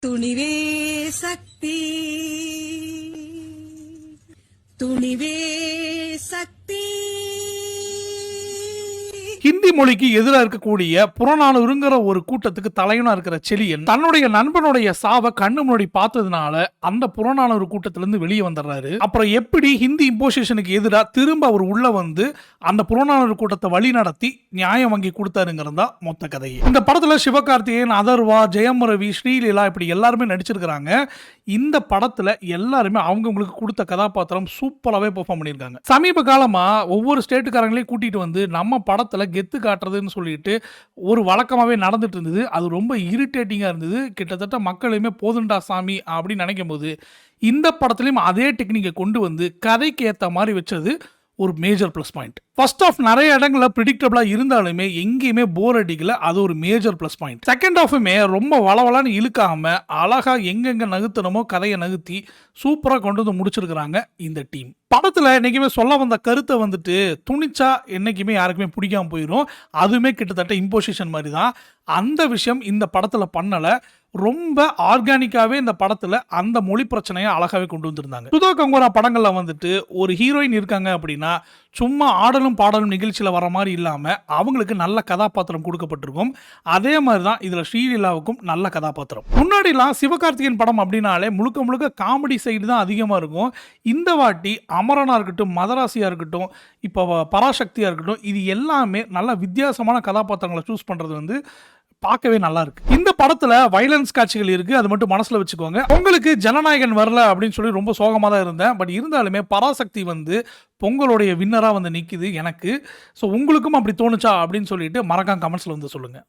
துணிவே சக்தி, துணிவே சக்தி. ஹிந்தி மொழிக்கு எதிராக இருக்கக்கூடிய புறநானூறுங்கிற ஒரு கூட்டத்துக்கு தலைவனா இருக்கிற செலியன் தன்னுடைய நண்பனுடைய சாவை கண்ணு முன்னாடி பார்த்ததுனால அந்த புறநானூறு கூட்டத்திலிருந்து வெளியே வந்துடுறாரு. அப்புறம் எப்படி ஹிந்தி இம்போசிஷனுக்கு எதிராக திரும்ப அவர் உள்ள வந்து அந்த புறநானூறு கூட்டத்தை வழி நடத்தி நியாயம் வாங்கி கொடுத்தாருங்கிறது தான் மொத்த கதையே. இந்த படத்துல சிவகார்த்திகேயன், அதர்வா, ஜெயம் ரவி, ஸ்ரீலீலா இப்படி எல்லாருமே நடிச்சிருக்கிறாங்க. இந்த படத்துல எல்லாருமே அவங்களுக்கு கொடுத்த கதாபாத்திரம் சூப்பராகவே பெர்ஃபார்ம் பண்ணியிருக்காங்க. சமீப காலமா ஒவ்வொரு ஸ்டேட்டுக்காரங்களையும் கூட்டிட்டு வந்து நம்ம படத்துல கெத்து காட்டுறதுன்னு சொல்லிட்டு ஒரு வழக்கமாவே நடந்துட்டு இருந்தது. அது ரொம்ப இரிட்டேட்டிங்கா இருந்தது. கிட்டத்தட்ட மக்களுமே போதுண்டா சாமி அப்படின்னு நினைக்கும் போது இந்த படத்துலயும் அதே டெக்னிக்கை கொண்டு வந்து கதைக்கு ஏற்ற மாதிரி வச்சது ஒரு major plus point. First off நிறைய இடங்கள்ல ப்ரிடிக்டபிளா இருந்தாலுமே எங்கேயுமே போர் அடிக்கல. அது ஒரு மேஜர் பிளஸ் பாயிண்ட். செகண்ட் ஆஃபுமே ரொம்ப வளவலான்னு இழுக்காம அழகா எங்கெங்க நகுத்தணுமோ கதையை நகுத்தி சூப்பரா கொண்டு வந்து முடிச்சிருக்கிறாங்க இந்த டீம். படத்துல என்னைக்குமே சொல்ல வந்த கருத்தை வந்துட்டு துணிச்சா என்னைக்குமே யாருக்குமே பிடிக்காம போயிடும். அதுவுமே கிட்டத்தட்ட இம்போசிஷன் மாதிரி தான். அந்த விஷயம் இந்த படத்துல பண்ணல. ரொம்ப ஆர்கானிக்காவே இந்த படத்துல அந்த மொழி பிரச்சனையை அழகாவே கொண்டு வந்திருந்தாங்க. சுதா கங்கோரா படங்கள்ல வந்துட்டு ஒரு ஹீரோயின் இருக்காங்க அப்படின்னா சும்மா ஆடலும் பாடலும் நிகழ்ச்சியில வர மாதிரி இல்லாம அவங்களுக்கு நல்ல கதாபாத்திரம் கொடுக்கப்பட்டிருக்கும். அதே மாதிரி தான் இதுல ஸ்ரீலீலாவுக்கும் நல்ல கதாபாத்திரம். முன்னாடிலாம் சிவகார்த்திகேயன் படம் அப்படின்னாலே முழுக்க முழுக்க காமெடி சைடு தான் அதிகமா இருக்கும். இந்த வாட்டி அமரனா இருக்கட்டும், மதராசியா இருக்கட்டும், இப்போ பராசக்தியா இருக்கட்டும், இது எல்லாமே நல்ல வித்தியாசமான கதாபாத்திரங்களை சூஸ் பண்றது வந்து பார்க்கவே நல்லா இருக்கு. இந்த படத்துல வயலன்ஸ் காட்சிகள் இருக்கு, அது மட்டும் மனசுல வச்சுக்கோங்க. உங்களுக்கு ஜனநாயகன் வரல அப்படின்னு சொல்லி ரொம்ப சோகமா தான் இருந்தேன். பட் இருந்தாலுமே பராசக்தி வந்து பொங்கலுடைய வின்னரா வந்து நிக்குது எனக்கு. ஸோ உங்களுக்கும் அப்படி தோணுச்சா அப்படின்னு சொல்லிட்டு மறக்காம கமெண்ட்ஸ்ல வந்து சொல்லுங்க.